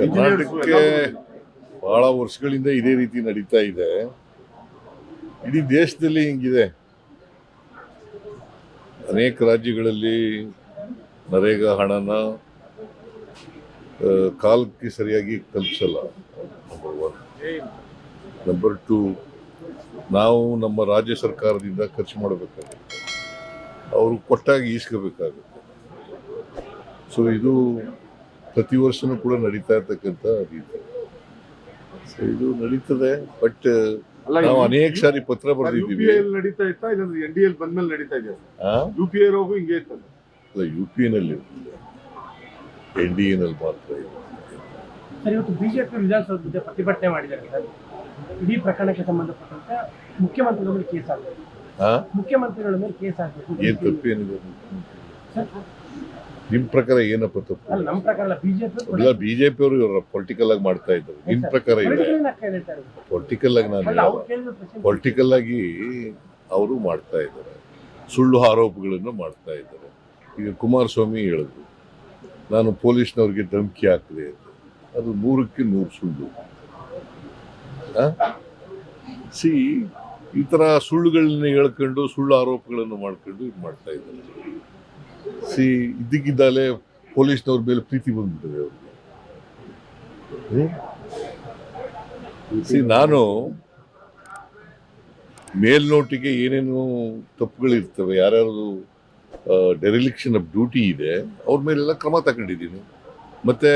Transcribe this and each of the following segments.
ಕರ್ನಾಟಕಕ್ಕೆ ಬಹಳ ವರ್ಷಗಳಿಂದ ಇದೇ ರೀತಿ ನಡೀತಾ ಇದೆ. ಇಡೀ ದೇಶದಲ್ಲಿ ಹಿಂಗಿದೆ. ಅನೇಕ ರಾಜ್ಯಗಳಲ್ಲಿ ನರೇಗಾ ಹಣನ ಕಾಲಕ್ಕೆ ಸರಿಯಾಗಿ ತಲುಪಿಸಲ್ಲ. ನಂಬರ್ 1. ನಂಬರ್ 2, ನಾವು ನಮ್ಮ ರಾಜ್ಯ ಸರ್ಕಾರದಿಂದ ಖರ್ಚು ಮಾಡಬೇಕಾಗುತ್ತೆ, ಅವರು ಕೊಟ್ಟಾಗ ಈಸ್ಕೋಬೇಕಾಗುತ್ತೆ. ಸೊ ಇದು ಪ್ರತಿ ವರ್ಷನೂ ಕೂಡ ನಡೀತಾ ಇರ್ತಕ್ಕಂಥ ರೀತಿ. ಸೊ ಇದು ನಡೀತದೆ. ಬಟ್ ನಾವು ಅನೇಕ ಸಾರಿ ಪತ್ರ ಬರೆದಿದ್ದೀವಿ. ನಡೀತಾ ಇತ್ತಾ ಇಲ್ಲಾಂದ್ರೆ NDA ಬಂದ್ಮೇಲೆ ನಡೀತಾ ಇದೆಯಾ? UPA ರೋಗು ಹಿಂಗೆ ಇರ್ತದೆ. ಅಲ್ಲ, UPA ನಲ್ಲಿ ಇರ್ತಿಲ್ಲ, NDA ನಲ್ಲಿ ಮಾತ್ರ ಇದೆ. ಸರ್, ಇವತ್ತು ಬಿಜೆಪಿ ವಿಧಾನಸೌಧದ ಪ್ರತಿಭಟನೆ ಮಾಡಿದ್ದಾರೆ ಸರ್. ಇಡೀ ಪ್ರಕರಣಕ್ಕೆ ಸಂಬಂಧಪಟ್ಟಂತೆ ಮುಖ್ಯಮಂತ್ರಿಗಳ ಮೇಲೆ ಕೇಸ್ ಆಗಬೇಕು. ಮುಖ್ಯಮಂತ್ರಿಗಳ ಮೇಲೆ ಕೇಸ್ ಆಗಬೇಕು. ಏನ್ ತಪ್ಪೇನಿದೆ ನಿಮ್ ಪ್ರಕಾರ? ಏನಪ್ಪ ತಪ್ಪು? ಅಲ್ಲ, ನಮ್ಮ ಪ್ರಕಾರ ಬಿಜೆಪಿ ಅವರು ಇವ್ರ ಪೊಲಿಟಿಕಲ್ ಆಗಿ ಮಾಡ್ತಾ ಇದ್ದಾರೆ. ನಿಮ್ ಪ್ರಕಾರ ಇದೆ ಪೊಲಿಟಿಕಲ್ ಆಗಿ? ಪೊಲಿಟಿಕಲ್ ಆಗಿ ಅವರು ಮಾಡ್ತಾ ಇದ್ದಾರೆ, ಸುಳ್ಳು ಆರೋಪಗಳನ್ನು ಮಾಡ್ತಾ ಇದ್ದಾರೆ. ಈಗ ಕುಮಾರಸ್ವಾಮಿ ಹೇಳಿದ್ರು, ನಾನು ಪೊಲೀಸ್ನವ್ರಿಗೆ ಧಮಕಿ ಹಾಕಿದೆ ಅಂತ. ಅದು 100ಕ್ಕೆ 100 ಸುಳ್ಳು. ಈ ತರ ಸುಳ್ಳುಗಳನ್ನ ಹೇಳ್ಕೊಂಡು ಸುಳ್ಳು ಆರೋಪಗಳನ್ನು ಮಾಡ್ಕೊಂಡು ಇದು ಮಾಡ್ತಾ ಇದ್ದಾರೆ. ಇದ್ದಕ್ಕಿದ್ದಾಲೆ ಪೊಲೀಸ್ನವ್ರ ಮೇಲೆ ಪ್ರೀತಿ ಬಂದ್ಬಿಟ್ಟಿದೆ ಅವ್ರಿಗೆ. ನಾನು ಮೇಲ್ನೋಟಿಗೆ ಏನೇನು ತಪ್ಪುಗಳಿರ್ತವೆ, ಯಾರ್ಯಾರು ಡೆರಿಲಿಕ್ಷನ್ ಆಫ್ ಡ್ಯೂಟಿ ಇದೆ ಅವ್ರ ಮೇಲೆಲ್ಲ ಕ್ರಮ ತಗೊಂಡಿದ್ದೀನಿ. ಮತ್ತೆ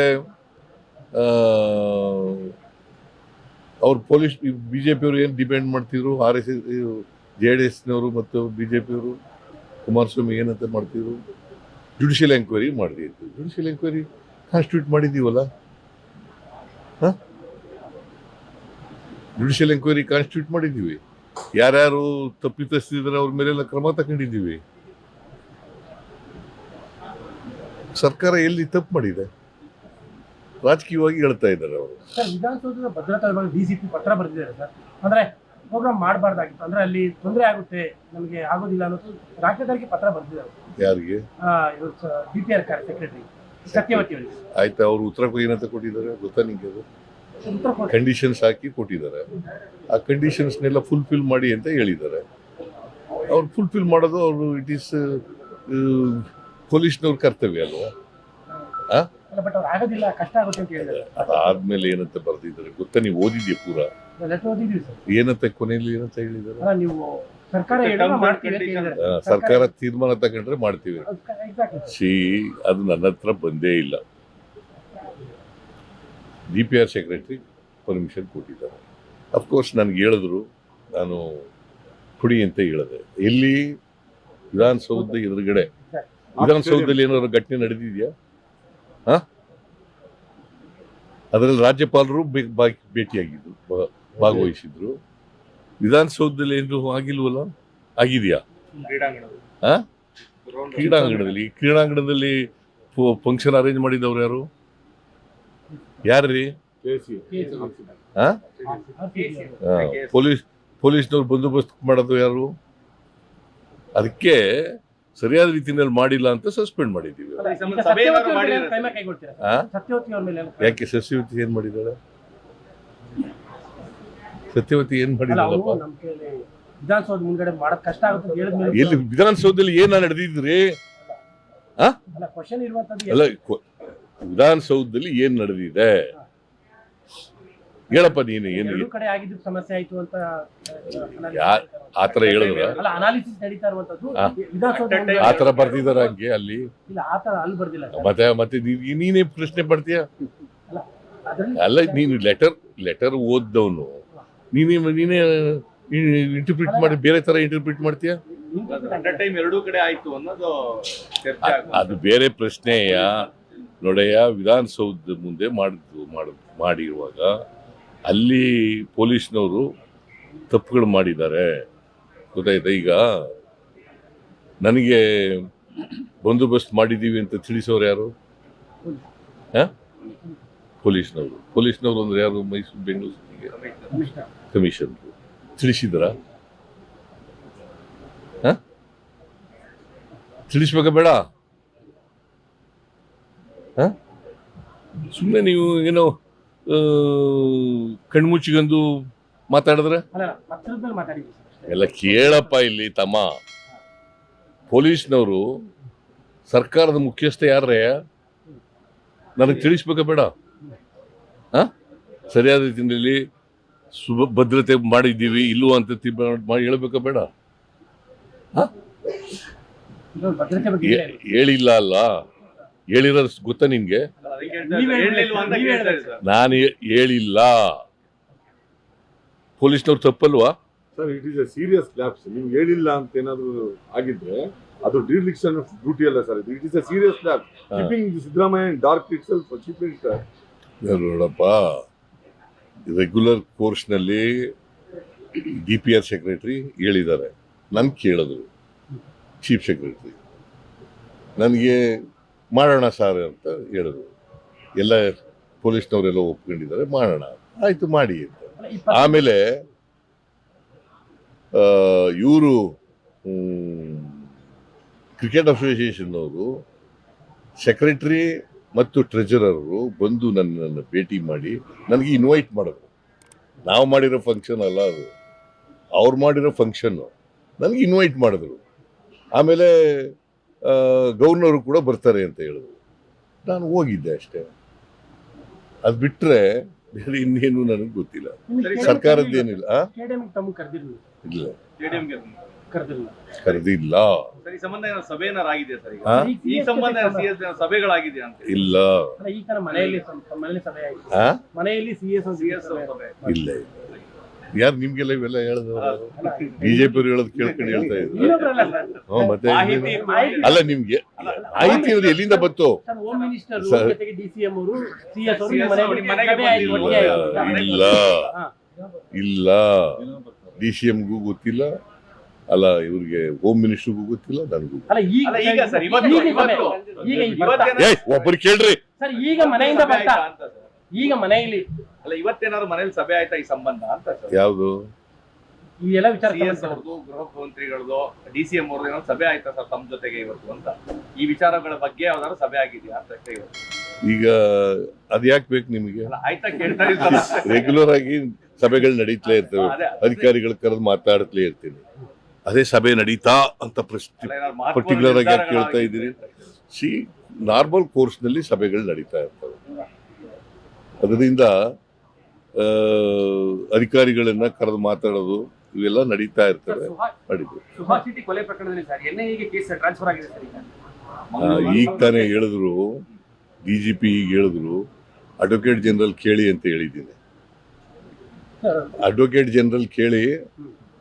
ಅವ್ರು ಪೊಲೀಸ್ ಬಿಜೆಪಿಯವರು ಏನು ಡಿಪೆಂಡ್ ಮಾಡ್ತಿದ್ರು, RSS JDSನವರು ಮತ್ತು ಬಿಜೆಪಿಯವರು ಕುಮಾರಸ್ವಾಮಿ ಏನಂತ ಮಾಡ್ತಿದ್ರು, ಜುಡಿಷಿಯಲ್ ಎಂಕ್ವೈರಿ ಮಾಡಿದ್ದು. ಜುಡಿಷಿಯಲ್ ಎಂಕ್ವೈರಿ ಕಾನ್ಸ್ಟಿಟ್ಯೂಟ್ ಮಾಡಿದ್ದೀವಲ್ಲ, ಜುಡಿಷಿಯಲ್ ಎಂಕ್ವೈರಿ ಕಾನ್ಸ್ಟಿಟ್ಯೂಟ್ ಮಾಡಿದ್ದೀವಿ. ಯಾರ್ಯಾರು ತಪ್ಪಿತಸ್ಥಿದ್ರೆ ಅವ್ರ ಮೇಲೆಲ್ಲ ಕ್ರಮ ತಗೊಂಡಿದ್ದೀವಿ. ಸರ್ಕಾರ ಎಲ್ಲಿ ತಪ್ಪು ಮಾಡಿದೆ? ರಾಜಕೀಯವಾಗಿ ಹೇಳ್ತಾ ಇದ್ದಾರೆ ಅವರು. ಸರ್, ವಿಧಾನಸೌಧದ ಭದ್ರತಾ ವಿಭಾಗ DCP ಪತ್ರ ಬರೆದಿದ್ದಾರೆ ಸರ್. ಅಂದ್ರೆ ಪ್ರೋಗ್ರಾಮ್ ಮಾಡಬಾರ್ದಾಗಿತ್ತು, ಅಂದ್ರೆ ಅಲ್ಲಿ ತೊಂದರೆ ಆಗುತ್ತೆ, ನಮಗೆ ಆಗೋದಿಲ್ಲ ಅನ್ನೋದು ರಾಜ್ಯದವರಿಗೆ ಪತ್ರ ಬರೆದಿದ್ದಾರೆ. ಯಾರಿಗೆ? DPR ಸೆಕ್ರೆಟರಿ ಸತ್ಯವತಿ ಅವರಿಗೆ. ಆಯ್ತಾ, ಅವ್ರು ಉತ್ತರ ಏನಂತ ಕೊಟ್ಟಿದ್ದಾರೆ ಗೊತ್ತಾ ನಿಂಗೆ? ಅದು ಕಂಡೀಷನ್ಸ್ ಹಾಕಿ ಕೊಟ್ಟಿದ್ದಾರೆ. ಆ ಕಂಡೀಷನ್ಸ್ನೆಲ್ಲ ಫುಲ್ಫಿಲ್ ಮಾಡಿ ಅಂತ ಹೇಳಿದ್ದಾರೆ. ಅವ್ರು ಫುಲ್ಫಿಲ್ ಮಾಡೋದು ಅವರು ಇಟ್ ಈಸ್ ಪೊಲೀಸ್ನವ್ರ ಕರ್ತವ್ಯ ಅಲ್ವಾ? ಬಟ್ ಅವ್ರು ಆಗೋದಿಲ್ಲ, ಕಷ್ಟ ಆಗುತ್ತೆ ಅಂತ ಹೇಳಿದ್ದಾರೆ. ಅದಾದ್ಮೇಲೆ ಏನಂತ ಬರ್ದಿದ್ದಾರೆ ಗೊತ್ತಾ? ನೀವು ಓದಿದ್ಯಾ ಪೂರಾ? ಓದಿದ್ದೀವಿ ಸರ್. ಏನಂತ ಕೊನೆಯಲ್ಲಿ ಏನಂತ ಹೇಳಿದ್ದಾರೆ? ನೀವು ಸರ್ಕಾರ ಸರ್ಕಾರ ತೀರ್ಮಾನ ತಗೊಂಡ್ರೆ ಮಾಡ್ತೀವಿ. ಅದು ನನ್ನ ಹತ್ರ ಬಂದೇ ಇಲ್ಲ. DPR ಸೆಕ್ರೆಟರಿ ಪರ್ಮಿಷನ್ ಕೊಟ್ಟಿದ್ದಾರೆ. ಅಫ್ಕೋರ್ಸ್ ನನ್ಗೆ ಹೇಳಿದ್ರು, ನಾನು ಕೊಡಿ ಅಂತ ಹೇಳಿದೆ. ಎಲ್ಲಿ? ವಿಧಾನಸೌಧ ಎದುರುಗಡೆ. ವಿಧಾನಸೌಧದಲ್ಲಿ ಏನಾದ್ರು ಘಟನೆ ನಡೆದಿದ್ಯಾ? ಅದರಲ್ಲಿ ರಾಜ್ಯಪಾಲರು ಭೇಟಿಯಾಗಿದ್ರು, ಭಾಗವಹಿಸಿದ್ರು. ವಿಧಾನಸೌಧದಲ್ಲಿ ಏನು ಆಗಿಲ್ವಲ್ಲ? ಆಗಿದೆಯಾ? ಕ್ರೀಡಾಂಗಣದಲ್ಲಿ ಫಂಕ್ಷನ್ ಅರೇಂಜ್ ಮಾಡಿದವ್ರು ಯಾರು? ಯಾರ್ರೀ? ಪೊಲೀಸ್ನವ್ರು ಬಂದೋಬಸ್ತ್ ಮಾಡೋದು ಯಾರು? ಅದಕ್ಕೆ ಸರಿಯಾದ ರೀತಿಯಲ್ಲಿ ಮಾಡಿಲ್ಲ ಅಂತ ಸಸ್ಪೆಂಡ್ ಮಾಡಿದ್ದೀವಿ. ಯಾಕೆ? ಸತ್ಯವತಿ ಏನ್ ಮಾಡಿದಾಳೆ? ಸತ್ಯವತಿ ಏನ್ ಮಾಡಿದಾಳಪ್ಪ? ಎಲ್ಲಿ? ವಿಧಾನಸೌಧದಲ್ಲಿ ಏನ ನಡೆದಿದ್ರಿ? ಅಲ್ಲ, ವಿಧಾನಸೌಧದಲ್ಲಿ ಏನ್ ನಡೆದಿದೆ ಹೇಳಪ್ಪ ನೀನು. ಏನು ಆತರ ಹೇಳಿದ್ರ? ಆತರ ಬರ್ದಿದಾರ ಹಂಗೆ ಅಲ್ಲಿ? ಮತ್ತೆ ನೀನೇ ಪ್ರಶ್ನೆ ಪಡ್ತೀಯ? ಅಲ್ಲ, ನೀನು ಲೆಟರ್ ಓದ್ದವನು, ನೀನೇ ಇಂಟರ್ಪ್ರಿಟ್ ಮಾಡಿ ಬೇರೆ ತರ ಇಂಟರ್ಪ್ರಿಟ್ ಮಾಡ್ತೀಯ? ಅದು ಬೇರೆ ಪ್ರಶ್ನೆಯ. ನೋಡಯ್ಯ, ವಿಧಾನಸೌಧ ಮುಂದೆ ಮಾಡಿರುವಾಗ ಅಲ್ಲಿ ಪೊಲೀಸ್ನವರು ತಪ್ಪುಗಳು ಮಾಡಿದ್ದಾರೆ, ಗೊತ್ತಾಯ್ತಾ? ಈಗ ನನಗೆ ಬಂದೋಬಸ್ತ್ ಮಾಡಿದ್ದೀವಿ ಅಂತ ತಿಳಿಸೋರು ಯಾರು? ಪೊಲೀಸ್ನವರು ಅಂದ್ರೆ ಯಾರು? ಮೈಸೂರು ಬೆಂಗಳೂರು ಕಮಿಷನ್ ತಿಳಿಸಿದ್ರ? ತಿಳಿಸ್ಬೇಕ ಬೇಡ? ಸುಮ್ಮನೆ ನೀವು ಏನೋ ಕಣ್ಮುಚ್ಚಿಗಂದು ಮಾತಾಡಿದ್ರೆ ಅಲ್ಲ ಪತ್ರದ ಮೇಲೆ ಮಾತಾಡಿದ್ವಿ ಸರ್ ಅಷ್ಟೇ. ಎಲ್ಲ ಕೇಳಪ್ಪ ಇಲ್ಲಿ ತಮ್ಮ. ಪೊಲೀಸ್ನವರು ಸರ್ಕಾರದ ಮುಖ್ಯಸ್ಥ ಯಾರೇ ನನಗೆ ತಿಳಿಸ್ಬೇಕ ಬೇಡ? ಸರಿಯಾದ ರೀತಿಯಲ್ಲಿ ಭದ್ರತೆ ಮಾಡಿದ್ದೀವಿ ಇಲ್ಲವೋ ಅಂತ ಹೇಳ್ಬೇಕ ಬೇಡ? ಇದು ಭದ್ರತೆ ಬಗ್ಗೆ ಇಲ್ಲ ಇಲ್ಲಿ. ಹೇಳಿಲ್ಲ ಅಲ್ಲ, ಹೇಳಿರೋದು ಗೊತ್ತಾ ನಿನ್ಗೆ? ನಾನು ಹೇಳಿಲ್ಲ. ಪೊಲೀಸ್ನವ್ರು ತಪ್ಪಲ್ವಾ? Sir it is a serious lapse. ನಿಮ್ಗೆ ಹೇಳಿಲ್ಲ ಅಂತ ಏನಾದ್ರು ಆಗಿದ್ರೆ ಅದು ಡಿಲಿಕ್ಷನ್ ಆಫ್ ಡ್ಯೂಟಿ ಅಲ್ಲ sir, it is a serious lapse. Keeping Siddaramaiah dark itself chief minister. ನೋಡಪ್ಪ, ರೆಗ್ಯುಲರ್ ಕೋರ್ಸ್ನಲ್ಲಿ DPR ಸೆಕ್ರೆಟರಿ ಹೇಳಿದ್ದಾರೆ, ನನ್ ಕೇಳಿದ್ರು ಚೀಫ್ ಸೆಕ್ರೆಟರಿ, ನನಗೆ ಮಾಡೋಣ ಸರ್ ಅಂತ ಹೇಳಿದ್ರು. ಎಲ್ಲ ಪೊಲೀಸ್ನವರೆಲ್ಲ ಒಪ್ಕೊಂಡಿದ್ದಾರೆ, ಮಾಡೋಣ ಆಯ್ತು ಮಾಡಿ ಅಂತ. ಆಮೇಲೆ ಇವರು ಕ್ರಿಕೆಟ್ ಅಸೋಸಿಯೇಷನ್ ಅವರು ಸೆಕ್ರೆಟರಿ ಮತ್ತು ಟ್ರೆಜರರು ಬಂದು ನನ್ನನ್ನು ಭೇಟಿ ಮಾಡಿ ನನಗೆ ಇನ್ವೈಟ್ ಮಾಡಿದ್ರು. ನಾವು ಮಾಡಿರೋ ಫಂಕ್ಷನ್ ಅಲ್ಲ ಅದು, ಅವ್ರು ಮಾಡಿರೋ ಫಂಕ್ಷನ್ನು. ನನಗೆ ಇನ್ವೈಟ್ ಮಾಡಿದ್ರು. ಆಮೇಲೆ ಗವರ್ನರು ಕೂಡ ಬರ್ತಾರೆ ಅಂತ ಹೇಳಿದ್ರು. ನಾನು ಹೋಗಿದ್ದೆ ಅಷ್ಟೇ. ಅದು ಬಿಟ್ಟರೆ ಬೇರೆ ಇನ್ನೇನು ನನಗೆ ಗೊತ್ತಿಲ್ಲ. ಸರ್ಕಾರದ್ದೇನಿಲ್ಲ. ಸ್ಟೇಡಿಯಂಗೆ ತಮ್ಮ ಕರೆದಿರಲಿಲ್ಲ. ಇಲ್ಲ, ಕರೆದಿರಲಿಲ್ಲ. ಕರೆದಿಲ್ಲ. ಸರಿ, ಸಂಬಂಧ ಏನೋ ಸಭೆ ಏನಾರು ಆಗಿದೆ ಸರ್ ಈಗ? ಹಾ? ಈ ಸಂಬಂಧ CS ಸಭೆಗಳಾಗಿದೆ ಅಂತ ಇಲ್ಲ. ಅಲ್ಲ, ಈ ತರ ಮನೆಯಲ್ಲಿ ಸಭೆ ಆಗಿದೆ. ಆ? ಮನೆಯಲ್ಲಿ CS ಸಭೆ ಇಲ್ಲ. ಯಾರು ನಿಮ್ಗೆಲ್ಲ ಇವೆಲ್ಲ ಹೇಳಿದವರು? BJP ಅವ್ರು ಹೇಳೋದು ಕೇಳ್ಕೊಂಡು ಹೇಳ್ತಾ ಇದ್ರು. ಇನ್ನೊಬ್ರಲ್ಲ ಸರ್. ಮತ್ತೆ ಮಾಹಿತಿ ಅಲ್ಲ, ನಿಮ್ಗೆ ಮಾಹಿತಿ ಅವ್ರು ಎಲ್ಲಿಂದ ಬಂತು? Sir, home minister sir. ಜೊತೆಗೆ DCM ಅವರು CS ಅವರು CS ಮನೆಯಲ್ಲಿ ಮನೆಗೆ ಸಭೆ ಆಯ್ತು, ಒಟ್ಟಿಗೆ ಆಯ್ತು. ಇಲ್ಲ ಹಾ. ಇಲ್ಲ, DCMಗೂ ಗೊತ್ತಿಲ್ಲ, ಅಲ್ಲ ಇವ್ರಿಗೆ ಹೋಮ್ ಮಿನಿಸ್ಟರ್ಗೂ ಗೊತ್ತಿಲ್ಲ, ನನಗೂ. ಅಲ್ಲ ಅಲ್ಲ, ಈಗ ಸರ್ ಇವತ್ತು ಈಗ ಒಬ್ಬರು ಕೇಳ್ರಿ. ಸರ್, ಈಗ ಮನೆಯಿಂದ ಸಭೆ ಬರ್ತಾ ಆಯ್ತಾ ಅಂತ ಸರ್? ಈಗ ಮನೆಯಲ್ಲಿ ಅಲ್ಲ, ಇವತ್ತೇನಾದ್ರು ಮನೇಲಿ ಸಭೆ ಆಯ್ತಾ ಈ ಸಂಬಂಧ ಅಂತ ಸರ್? ಯಾವುದು? ಈ ಎಲ್ಲ ವಿಚಾರ CS ಅವ್ರದ್ದು, ಗೃಹ ಮಂತ್ರಿಗಳದ್ದು, DCM ಅವ್ರದ್ದು ಏನಾದ್ರು ಸಭೆ ಆಯ್ತಾ ಸರ್ ತಮ್ಮ ಜೊತೆಗೆ ಇವತ್ತು ಅಂತ? ಈ ವಿಚಾರಗಳ ಬಗ್ಗೆ ಯಾವ್ದಾದ್ರು ಸಭೆ ಆಗಿದೆಯಾ ಅಂತ ಅಷ್ಟೇ ಇವತ್ತು. ಈಗ ಅದ್ಯಾಕೆ ಬೇಕು ನಿಮಗೆ? ಅಲ್ಲ, ಆಯ್ತಾ ಕೇಳ್ತಾ ಇರ್ತಾರೆ. ರೆಗ್ಯುಲರ್ ಆಗಿ ಸಭೆಗಳು ನಡೀತಲೇ ಇರ್ತವೆ, ಅಧಿಕಾರಿಗಳ ಕರೆದು ಮಾತಾಡ್ತಲೇ ಇರ್ತೀನಿ. ಅದೇ ಸಭೆ ನಡೀತಾ ಅಂತ ಪರ್ಟಿಕ್ಯುಲರ್ ಆಗಿ ಯಾಕೆ ಕೇಳ್ತಾ ಇದ್ದೀರಿ? ಸಿ, ನಾರ್ಮಲ್ ಕೋರ್ಸ್ನಲ್ಲಿ ಸಭೆಗಳು ನಡೀತಾ ಇರ್ತವೆ. ಅದರಿಂದ ಅಧಿಕಾರಿಗಳನ್ನ ಕರೆದು ಮಾತಾಡೋದು ಇವೆಲ್ಲ ನಡೀತಾ ಇರ್ತವೆ. ಮಾಡಿದ್ರು. ಸುಭಾಷ್ ಸಿಟಿ ಕೊಲೆ ಪ್ರಕರಣದಲ್ಲಿ ಸರ್ NIA ಗೆ ಕೇಸ್ ಟ್ರಾನ್ಸ್ಫರ್ ಆಗಿದೆ ಸರ್ ಈಗ. ಈಗ ತಾನೇ ಹೇಳಿದ್ರು, DGP ಈಗ ಹೇಳಿದ್ರು, ಅಡ್ವೊಕೇಟ್ ಜನರಲ್ ಕೇಳಿ ಅಂತ ಹೇಳಿದ್ದೀನಿ. ಅಡ್ವೊಕೇಟ್ ಜನರಲ್ ಕೇಳಿ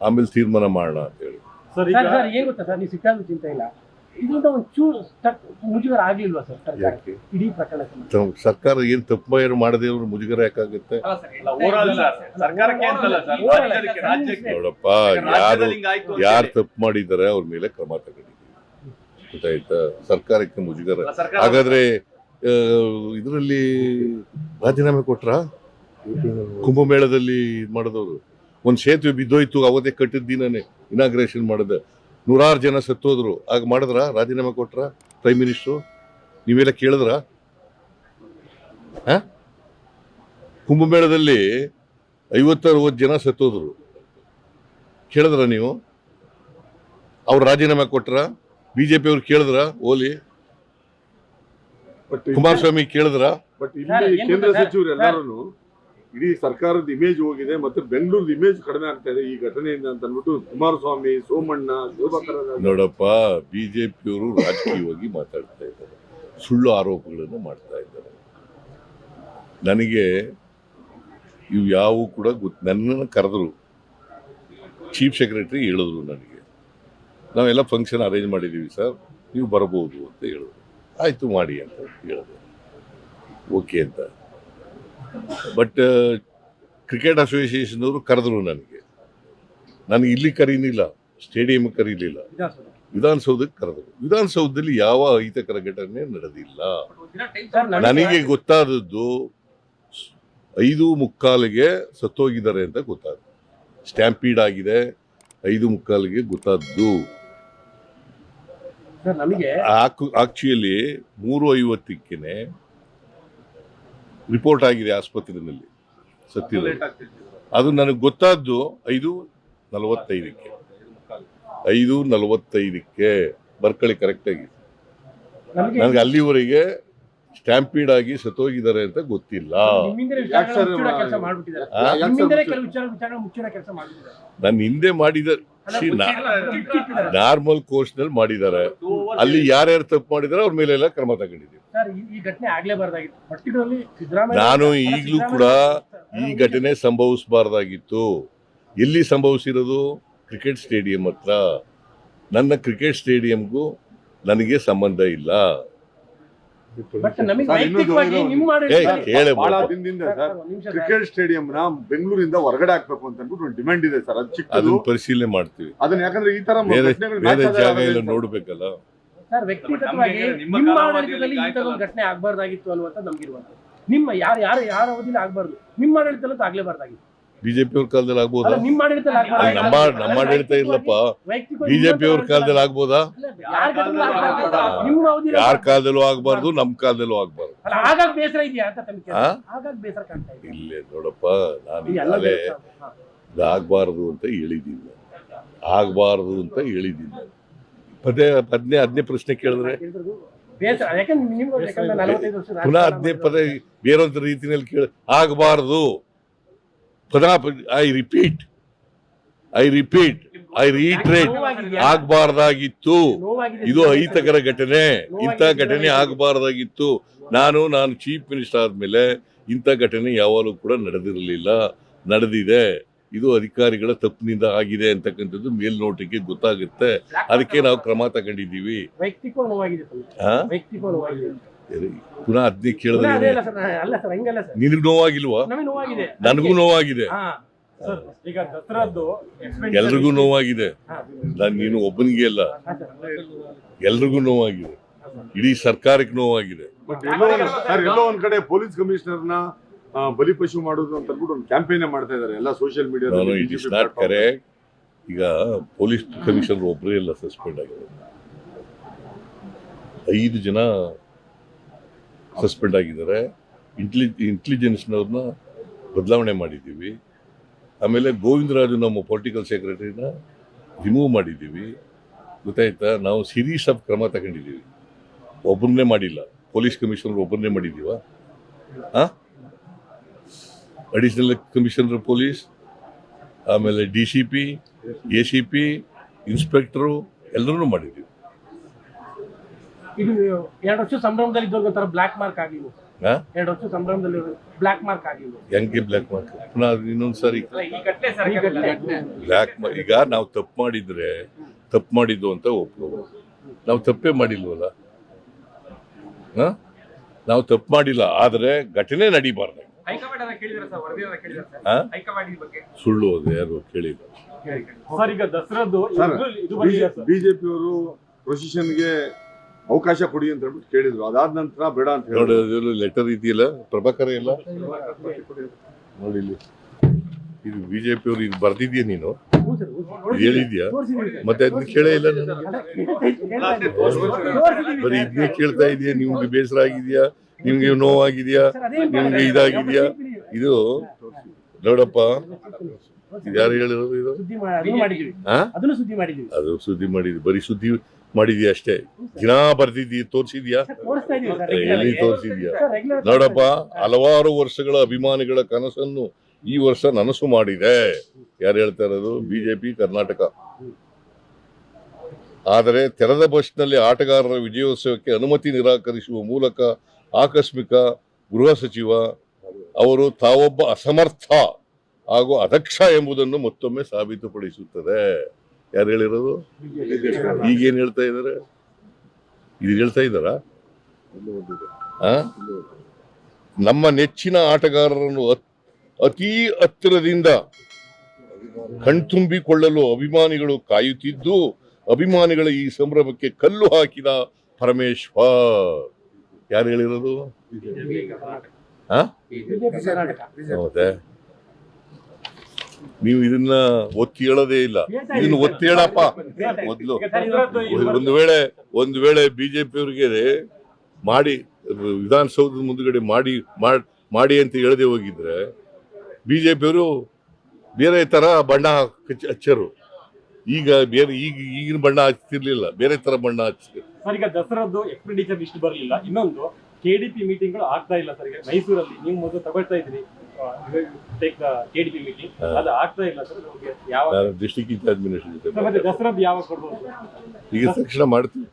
ಆಮೇಲೆ ತೀರ್ಮಾನ ಮಾಡೋಣ ಅಂತ ಹೇಳಿ. ಸರ್ ಏನ್ ಗೊತ್ತಾ ಸರ್, ನೀವು ಸಿಕ್ಕಾದ್ರೂ ಚಿಂತೆ ಇಲ್ಲ, ಇದರಿಂದ ಒಂಚೂರು ಮುಜುಗರ ಆಗ್ಲಿಲ್ವಾ ಸರ್ ಸರ್ಕಾರಕ್ಕೆ ಇಡೀ ಪ್ರಕರಣಕ್ಕೆ? ಸರ್ಕಾರ ಏನ್ ತಪ್ಪು ಮಾಡದೇ ಅವ್ರು ಮುಜುಗರ ಯಾಕಾಗುತ್ತೆ? ಓವರಾಲ್ ಸರ್ಕಾರಕ್ಕೆ ಅಂತಲ್ಲ ಸರ್, ರಾಜ್ಯಕ್ಕೆ. ನೋಡಪ್ಪ, ರಾಜ್ಯದಲ್ಲಿ ಹಿಂಗ್ ಆಯ್ತು ಅಂತ ಯಾರು ಹೇಳಿ. ತಪ್ಪು ಮಾಡಿದ್ದಾರೆ ಅವ್ರ ಮೇಲೆ ಕ್ರಮ ತಗೊಂಡಿದ್ದೀವಿ. ಗೊತ್ತಾಯ್ತಾ? ಸರ್ಕಾರಕ್ಕೆ ಮುಜುಗರ. ಅಲ್ಲ, ಸರ್ಕಾರ ಹಾಗಾದ್ರೆ ಇದರಲ್ಲಿ ರಾಜೀನಾಮೆ ಕೊಟ್ರ? ಕುಂಭಮೇಳದಲ್ಲಿ ಇದ್ ಮಾಡಿದವರು ಒಂದ್ ಸೇತುವೆ ಬಿದ್ದೋಯ್ತು, ಅವತ್ತೇ ಕಟ್ಟಿದ ದಿನನೇ ಇನಾಗ್ರೇಷನ್ ಮಾಡಿದೆ, 100 ಜನ ಸತ್ತೋದ್ರು. ಆಗ ಮಾಡಿದ್ರ? ರಾಜೀನಾಮೆ ಕೊಟ್ರ ಪ್ರೈಮ್ ಮಿನಿಸ್ಟ್ರು? ನೀವೆಲ್ಲ ಕೇಳಿದ್ರ? ಕುಂಭಮೇಳದಲ್ಲಿ 50-60 ಜನ ಸತ್ತೋದ್ರು, ಕೇಳಿದ್ರ ನೀವು? ಅವ್ರು ರಾಜೀನಾಮೆ ಕೊಟ್ರ? BJP ಅವ್ರು ಕೇಳಿದ್ರ? ಓಲಿ ಕುಮಾರಸ್ವಾಮಿ ಕೇಳಿದ್ರ? ಬಟ್ ಇಲ್ಲಿ ಕೇಂದ್ರ ಸಚಿವರು ಎಲ್ಲರೂ ಇಡೀ ಸರ್ಕಾರದ ಇಮೇಜ್ ಹೋಗಿದೆ, ಮತ್ತೆ ಬೆಂಗಳೂರು ಇಮೇಜ್ ಕಡಿಮೆ ಆಗ್ತಾ ಇದೆ ಈ ಘಟನೆಯಿಂದ ಅಂತ ಅಂದ್ಬಿಟ್ಟು ಕುಮಾರಸ್ವಾಮಿ, ಸೋಮಣ್ಣ, ಶೋಭಾ ಕರಂದ್ಲಾಜೆ. ನೋಡಪ್ಪ, BJP ಅವರು ರಾಜಕೀಯವಾಗಿ ಮಾತಾಡ್ತಾ ಇದ್ದಾರೆ, ಸುಳ್ಳು ಆರೋಪಗಳನ್ನು ಮಾಡ್ತಾ ಇದ್ದಾರೆ. ನನಗೆ ಇವು ಯಾವು ಕೂಡ ನನ್ನನ್ನು ಕರೆದ್ರು, ಚೀಫ್ ಸೆಕ್ರೆಟರಿ ಹೇಳಿದ್ರು ನನಗೆ, ನಾವೆಲ್ಲ ಫಂಕ್ಷನ್ ಅರೇಂಜ್ ಮಾಡಿದ್ದೀವಿ ಸರ್, ನೀವು ಬರ್ಬೋದು ಅಂತ ಹೇಳಿದ್ರು. ಆಯಿತು ಮಾಡಿ ಅಂತ ಹೇಳಿದೆ, ಓಕೆ ಅಂತ. ಬಟ್ ಕ್ರಿಕೆಟ್ ಅಸೋಸಿಯೇಷನ್ ಅವರು ಕರೆದ್ರು ನನಗೆ ಇಲ್ಲಿ ಕರೀನಿಲ್ಲ, ಸ್ಟೇಡಿಯಂ ಕರೀಲಿಲ್ಲ, ವಿಧಾನಸೌಧಕ್ಕೆ ಕರೆದರು. ವಿಧಾನಸೌಧದಲ್ಲಿ ಯಾವ ಅಹಿತಕರ ಘಟನೆ ನಡೆದಿಲ್ಲ. ನನಗೆ ಗೊತ್ತಾದದ್ದು 5:45ಗೆ ಸತ್ತೋಗಿದ್ದಾರೆ ಅಂತ ಗೊತ್ತಾದ, ಸ್ಟ್ಯಾಂಪೀಡ್ ಆಗಿದೆ 5:45ಗೆ ಗೊತ್ತಾದ್ದು. ಆಕ್ಚುಲಿ 3:50ಕ್ಕೆ ರಿಪೋರ್ಟ್ ಆಗಿದೆ ಆಸ್ಪತ್ರೆಯಲ್ಲಿ ಸತ್ತಿರೋದು. ಲೇಟ್ ಆಗ್ತಿತ್ತು ಅದು ನನಗೆ ಗೊತ್ತಾದ್ದು 5:45ಕ್ಕೆ 5:45ಕ್ಕೆ ಬರ್ಕಳಿ ಕರೆಕ್ಟಾಗಿ. ನಮಗೆ ನನಗೆ ಅಲ್ಲಿವರೆಗೆ ಸ್ಟ್ಯಾಂಪೀಡ್ ಆಗಿ ಸತ್ತೋಗಿದ್ದಾರೆ ಅಂತ ಗೊತ್ತಿಲ್ಲ. ನಿಮ್ಮಿಂದಲೇ ಯಾಕೆ ಸರ್ ಮುಚ್ಚಿಡೋ ಕೆಲಸ ಮಾಡ್ಬಿಟ್ಟಿದ್ದಾರೆ. ಆ? ನಿಮ್ಮಿಂದಲೇ ಕೆಲವು ವಿಚಾರಗಳು ಮುಚ್ಚಿಡೋ ಕೆಲಸ ಮಾಡ್ಬಿಟ್ಟಿದ್ದಾರೆ. ನನ್ನ ಹಿಂದೆ ಮಾಡಿದ ನಾರ್ಮಲ್ ಕೋರ್ಸ್ನಲ್ಲಿ ಮಾಡಿದ್ದಾರೆ. ಅಲ್ಲಿ ಯಾರ್ಯಾರು ತಪ್ಪು ಮಾಡಿದಾರೆ ಅವ್ರ ಮೇಲೆಲ್ಲ ಕ್ರಮ ತಗೊಂಡಿದ್ದೀವಿ. ಸರ್ ಈ ಘಟನೆ ಆಗ್ಲೇಬಾರ್ದಾಗಿತ್ತು. ಪರ್ಟಿಕ್ಯುಲರ್ಲಿ ಸಿದ್ದರಾಮಯ್ಯ ನಾನು ಈಗಲೂ ಕೂಡ ಈ ಘಟನೆ ಸಂಭವಿಸಬಾರ್ದಾಗಿತ್ತು. ಎಲ್ಲಿ ಸಂಭವಿಸಿರೋದು? ಕ್ರಿಕೆಟ್ ಸ್ಟೇಡಿಯಂ ಹತ್ರ. ನನ್ನ ಕ್ರಿಕೆಟ್ ಸ್ಟೇಡಿಯಂಗೂ ನನಗೆ ಸಂಬಂಧ ಇಲ್ಲ. ಬಟ್ ನಮಗೆ ಸರ್, ವೈಯಕ್ತಿಕವಾಗಿ ಇನ್ನೊಂದು ನಿಮ್ಮ ಕೇಳೆ ಬಹಳ ದಿನದಿಂದ ಸರ್ ಕ್ರಿಕೆಟ್ ಸ್ಟೇಡಿಯಂ ನ ಬೆಂಗಳೂರಿಂದ ಹೊರಗಡೆ ಹಾಕ್ಬೇಕು ಅಂತ ಅನ್ಬಿಟ್ಟು ಒಂದು ಡಿಮ್ಯಾಂಡ್ ಇದೆ ಸರ್. ಅದು ಚಿಕ್ಕದು. ಅದನ್ನ ಪರಿಶೀಲನೆ ಮಾಡ್ತೀವಿ. ಅದನ್ನ ಯಾಕಂದ್ರೆ ಈ ತರ ಬೇರೆ ಘಟನೆಗಳು ಬೇರೆ match ಆದಾಗ ಜಾಗ ಎಲ್ಲ ಆಗೋದಿಲ್ಲ. ನೋಡ್ಬೇಕಲ್ಲ. ಸರ್ ವ್ಯಕ್ತಿಗತವಾಗಿ ನಿಮ್ಮ ನಿಮ್ಮ ಕಾಲಾವಧಿಯಲ್ಲಿ ಆಡಳಿತದಲ್ಲಿ ಈ ತರ ಆಯ್ತಲ್ಲ. ಒಂದು ಘಟನೆ ಆಗ್ಬಾರ್ದಾಗಿತ್ತು ಅನ್ನುವಂಥ ನಮ್ಗಿರುವಂತ. ನಿಮ್ಮ ಯಾರ ಅವಧಿಯಲ್ಲಿ ಆಗ್ಬಾರ್ದು, ನಿಮ್ಮ ಆಡಳಿತದಲ್ಲೂ ಆಗ್ಲೇಬಾರ್ದಾಗಿತ್ತು. ಬಿಜೆಪಿ ಅವ್ರ ಕಾಲದಲ್ಲಿ ಆಗ್ಬೋದಾ? ಅಲ್ಲ, ನಿಮ್ಮ ಆಡಳಿತದಲ್ಲಿ ಆಗ್ಬಾರ್ದಾಗಿತ್ತು. ನಮ್ಮ ಆಡಳಿತ ಇರ್ಲಪ್ಪ. ವೈಯಕ್ತಿಕವಾಗಿ ಬಿಜೆಪಿ ಅವ್ರ ಕಾಲದಲ್ಲಿ ಆಗ್ಬೋದಾ? ಅಲ್ಲ, ಯಾರ ಕಾಲದಲ್ಲೂ ಆಗ್ಬಾರ್ದು. ನಿಮ್ಮ ಅವಧಿಯಲ್ಲಿ ಯಾರ ಕಾಲದಲ್ಲೂ ಆಗ್ಬಾರ್ದು, ನಮ್ ಕಾಲದಲ್ಲೂ ಆಗ್ಬಾರ್ದು. ಅಲ್ಲ, ಆಗಾಗ ಬೇಸರ ಇದೆಯಾ ಅಂತ ತಮಗೆ ಆ? ಆಗಾಗ ಬೇಸರ ಕಾಣ್ತಾ ಇದೆ. ಇಲ್ಲೇ ನೋಡಪ್ಪ, ನಾನು ಈ ಎಲ್ಲ ಈಗಾಗಲೇ ಬೇಸರ. ಹಾ. ಆಗ್ಬಾರ್ದು ಅಂತ ಹೇಳಿದ್ದೀನಿ. ಆಗ್ಬಾರ್ದು ಅಂತ ಹೇಳಿದ್ದೀನಿ. ಹದಿನೇ ಪ್ರಶ್ನೆ ಕೇಳಿದ್ರೆ ಬೇಸರ ಯಾಕಂದ್ರೆ ನಿಮ್ಗೆ ಯಾಕಂದ್ರೆ 45 ವರ್ಷ ಪುನಃ ರಾಜಕಾರಣ ಹದಿನೇ ಪದ ಬೇರೊಂದು ರೀತಿಯಲ್ಲಿ ಕೇಳ ಆಗಬಾರ್ದು. ಪುನಃ ಐ ರಿಪೀಟ್ ಐ ರೀಟ್ರೇಟ್ ಆಗ್ಬಾರ್ದಾಗಿತ್ತು. ನೋವಾಗಿದೆ. ಇದು ಅಹಿತಕರ ಘಟನೆ. ಇಂಥ ಘಟನೆ ಆಗಬಾರ್ದಾಗಿತ್ತು. ನಾನು ಚೀಫ್ ಮಿನಿಸ್ಟರ್ ಆದ್ಮೇಲೆ ಇಂಥ ಘಟನೆ ಯಾವಾಗಲೂ ಕೂಡ ನಡೆದಿರಲಿಲ್ಲ. ನಡೆದಿದೆ. ಇದು ಅಧಿಕಾರಿಗಳ ತಪ್ಪಿನಿಂದ ಆಗಿದೆ ಅಂತಕ್ಕಂಥದ್ದು ಮೇಲ್ನೋಟಕ್ಕೆ ಗೊತ್ತಾಗುತ್ತೆ. ಅದಕ್ಕೆ ನಾವು ಕ್ರಮ ತಗೊಂಡಿದ್ದೀವಿ. ವೈಯಕ್ತಿಕವಾಗಿ ನೋವಾಗಿದೆ ತಮಗೆ. ಆ? ವೈಯಕ್ತಿಕವಾಗಿ ನೋವಾಗಿದೆ. ಪುನಃ ಅದನ್ನೇ ಅದೇ ಕೇಳಿದ್ರೆ ಅಲ್ಲ ಸರ್, ಅಲ್ಲ ಸರ್, ಹಂಗಲ್ಲ ಸರ್, ನಿನಗ್ ನೋವಾಗಿಲ್ವಾ? ನಮಗೆ ನೋವಾಗಿದೆ. ನನಗೂ ನೋವಾಗಿದೆ. ಹಾ ಸರ್, ಈಗ ದಸರಾದ್ದು ಎಲ್ರಿಗೂ ನೋವಾಗಿದೆ. ನೀನು ಒಬ್ಬನಿಗೆ ಅಲ್ಲ, ಹಾ ಸರ್. ಎಲ್ರಿಗೂ ನೋವಾಗಿದೆ. ಇಡೀ ಸರ್ಕಾರಕ್ಕೆ ನೋವಾಗಿದೆ. ಬಟ್ ಎಲ್ಲೋ ಒಂದ್ ಕಡೆ ಪೊಲೀಸ್ ಕಮಿಷನರ್ ನ ಬಲಿಪಶು ಮಾಡೋದು ಅಂತ ಅಂದ್ಬಿಟ್ಟು ಒಂದು ಕ್ಯಾಂಪೇನ್ ಮಾಡ್ತಾ ಇದಾರೆ ಎಲ್ಲ ಸೋಷಿಯಲ್ ನಾನು it is not media. Correct. ಈಗ ಪೊಲೀಸ್ ಕಮಿಷನರ್ ಒಬ್ಬರೇ ಎಲ್ಲ ಸಸ್ಪೆಂಡ್ ಆಗಿದೆ. 5 ಜನ ಸಸ್ಪೆಂಡ್ ಆಗಿದ್ದಾರೆ. ಇಂಟೆಲಿಜೆನ್ಸ್ನವ್ರನ್ನ ಬದಲಾವಣೆ ಮಾಡಿದ್ದೀವಿ. ಆಮೇಲೆ ಗೋವಿಂದರಾಜು ನಮ್ಮ ಪೊಲಿಟಿಕಲ್ ಸೆಕ್ರೆಟರಿನ ರಿಮೂವ್ ಮಾಡಿದ್ದೀವಿ. ಗೊತ್ತಾಯ್ತಾ? ನಾವು ಸೀರೀಸ್ ಆಫ್ ಕ್ರಮ ತಗೊಂಡಿದ್ದೀವಿ. ಒಬ್ಬರನ್ನೇ ಮಾಡಿಲ್ಲ. ಪೊಲೀಸ್ ಕಮಿಷನರ್ ಒಬ್ಬರನ್ನೇ ಮಾಡಿದ್ದೀವ? ಅಡಿಷನಲ್ ಕಮಿಷನರ್ ಪೊಲೀಸ್, ಆಮೇಲೆ DCP, ACP, ಇನ್ಸ್ಪೆಕ್ಟರು ಎಲ್ಲರೂ ಮಾಡಿದ್ದೀವಿ. ಇದು 2 ವರ್ಷ ಸಂಭ್ರಮದಲ್ಲಿ ಇದ್ದವ್ರಿಗೆ ಒಂಥರ ಬ್ಲಾಕ್ ಮಾರ್ಕ್ ಆಗಿಲ್ಲ. ಹಾ? 2 ವರ್ಷ ಸಂಭ್ರಮದಲ್ಲಿ ಬ್ಲಾಕ್ ಮಾರ್ಕ್ ಆಗಿಲ್ಲ. ಹೆಂಗೆ ಬ್ಲ್ಯಾಕ್ ಮಾರ್ಕ್? ಪುನಃ ಇನ್ನೊಂದ್ಸಾರಿ ಬ್ಲ್ಯಾಕ್ ಈಗ ನಾವು ತಪ್ಪು ಮಾಡಿದ್ರೆ ತಪ್ಪು ಮಾಡಿದ್ದು ಅಂತ ಒಪ್ಕೋಬೋದು. ನಾವು ತಪ್ಪೇ ಮಾಡಿಲ್ವಲ್ಲ. ನಾವು ತಪ್ಪು ಮಾಡಿಲ್ಲ, ಆದ್ರೆ ಘಟನೆ ನಡೀಬಾರ್ದು. ಸುಳ್ಳು ಅದು ಯಾರು ಕೇಳಿಲ್ಲ. ಸರ್, ಈಗ ದಸರಾದ್ದು ಬಿಜೆಪಿ ಅವರು ಪ್ರೊಸಿಷನ್ಗೆ ಅವಕಾಶ ಕೊಡಿ ಅಂತ ಹೇಳ್ಬಿಟ್ಟು ಕೇಳಿದ್ರು. ಅದಾದ ನಂತರ ಬೇಡ ಅಂತ ನೋಡಿ, ಹೇಳಿದ್ರು. ಲೆಟರ್ ಇದೆಯಲ್ಲ, ಪ್ರಭಾಕರ ಇಲ್ಲ ನೋಡಿ ಇಲ್ಲಿ. ಇದು ಬಿಜೆಪಿ ಅವ್ರು ಇದು ಬರ್ದಿದ್ಯಾ? ನೀನು ಹೇಳಿದ್ಯಾ? ಮತ್ತೆ ಅದನ್ನ ಕೇಳೇ ಇಲ್ಲ ನಾನು. ಬರೀ ಇದನ್ನೇ ಕೇಳ್ತಾ ಇದೆಯಾ? ನಿಮ್ಗೆ ಬೇಸರ ಆಗಿದ್ಯಾ? ನಿಮ್ಗೆ ನೋವಾಗಿದ್ಯಾ? ನಿಮ್ಗೆ ಇದಾಗಿದ್ಯಾ? ಇದು ನೋಡಪ್ಪ, ಇದು ಯಾರು ಹೇಳಿರೋದು? ಇದು ಅದನ್ನು ಸುದ್ದಿ ಮಾಡಿದ್ವಿ. ಅದು ಸುದ್ದಿ ಮಾಡಿದ್ವಿ. ಬರೀ ಸುದ್ದಿ ಮಾಡಿದ್ಯಾ ಅಷ್ಟೇ? ದಿನ ಬರ್ದಿದ್ಯಾ? ತೋರ್ಸಿದ್ಯಾ? ತೋರಿಸ್ತಾ ಇದೀವಿ ಸರ್, ಎಲ್ಲಿ ತೋರ್ಸಿದ್ಯಾ? ರೆಗ್ಯುಲರ್ ನೋಡಪ್ಪ, ಹಲವಾರು ವರ್ಷಗಳ ಅಭಿಮಾನಿಗಳ ಕನಸನ್ನು ಈ ವರ್ಷ ನನಸು ಮಾಡಿದೆ. ಯಾರು ಹೇಳ್ತಾ ಇರೋದು? ಬಿಜೆಪಿ ಕರ್ನಾಟಕ. ಆದರೆ ತೆರೆದ ಬಸ್ನಲ್ಲಿ ಆಟಗಾರರ ವಿಜಯೋತ್ಸವಕ್ಕೆ ಅನುಮತಿ ನಿರಾಕರಿಸುವ ಮೂಲಕ ಆಕಸ್ಮಿಕ ಗೃಹ ಸಚಿವ ಅವರು ತಾವೊಬ್ಬ ಅಸಮರ್ಥ ಹಾಗೂ ಅದಕ್ಷ ಎಂಬುದನ್ನು ಮತ್ತೊಮ್ಮೆ ಸಾಬೀತುಪಡಿಸುತ್ತದೆ. ಯಾರು ಹೇಳಿರೋದು? ಈಗೇನ್ ಹೇಳ್ತಾ ಇದ್ದಾರೆ? ಇದು ಹೇಳ್ತಾ ಇದ್ದಾರಾ? ನಮ್ಮ ನೆಚ್ಚಿನ ಆಟಗಾರರನ್ನು ಅತಿ ಹತ್ತಿರದಿಂದ ಕಣ್ತುಂಬಿಕೊಳ್ಳಲು ಅಭಿಮಾನಿಗಳು ಕಾಯುತ್ತಿದ್ದು, ಅಭಿಮಾನಿಗಳ ಈ ಸಂಭ್ರಮಕ್ಕೆ ಕಲ್ಲು ಹಾಕಿದ ಪರಮೇಶ್ವರ್. ಯಾರು ಹೇಳಿರೋದು? ಹೌದೇ? ನೀವು ಇದನ್ನ ಒತ್ತಿ ಹೇಳೋದೇ ಇಲ್ಲ. ಇದನ್ನ ಒತ್ತಿ ಹೇಳಪ್ಪ ಮೊದ್ಲು. ಒಂದು ವೇಳೆ ಬಿಜೆಪಿ ಅವರಿಗೆ ಮಾಡಿ ವಿಧಾನಸೌಧದ ಮುಂದುಗಡೆ ಮಾಡಿ ಅಂತ ಹೇಳದೆ ಹೋಗಿದ್ರೆ BJPಯವರು ಬೇರೆ ಥರ ಬಣ್ಣ ಹಚ್ಚರು. ಈಗ ಬೇರೆ ಈಗಿನ ಬಣ್ಣ ಹಚ್ತಿರ್ಲಿಲ್ಲ, ಬೇರೆ ಥರ ಬಣ್ಣ ಹಚ್ಚಿದ್ರು. ಸರ್, ಈಗ ದಸರಾದ್ದು ಎಕ್ಸ್ಪೆಂಡಿಚರ್ ಲಿಸ್ಟ್ ಬರಲಿಲ್ಲ. ಇನ್ನೊಂದು KDP ಮೀಟಿಂಗ್ಗಳು ಆಗ್ತಾ ಇಲ್ಲ ಸರ್. ಈಗ ಮೈಸೂರಲ್ಲಿ ನೀವು ಮೊದಲು ತಗೊಳ್ತಾ ಇದ್ರಿ KDP ಮೀಟಿಂಗ್, ಅದು ಆಗ್ತಾ ಇಲ್ಲ ಸರ್. ಯಾವ ಡಿಸ್ಟ್ರಿಕ್ಟ್ ಇನ್ಚಾರ್ಜ್ ಮಿನಿಸ್ಟರ್ ಜೊತೆ ಮತ್ತೆ ದಸರಾದ್ದು ಯಾವಾಗ ಕೊಡ್ಬೋದು? ಈಗ ತಕ್ಷಣ ಮಾಡ್ತೀವಿ.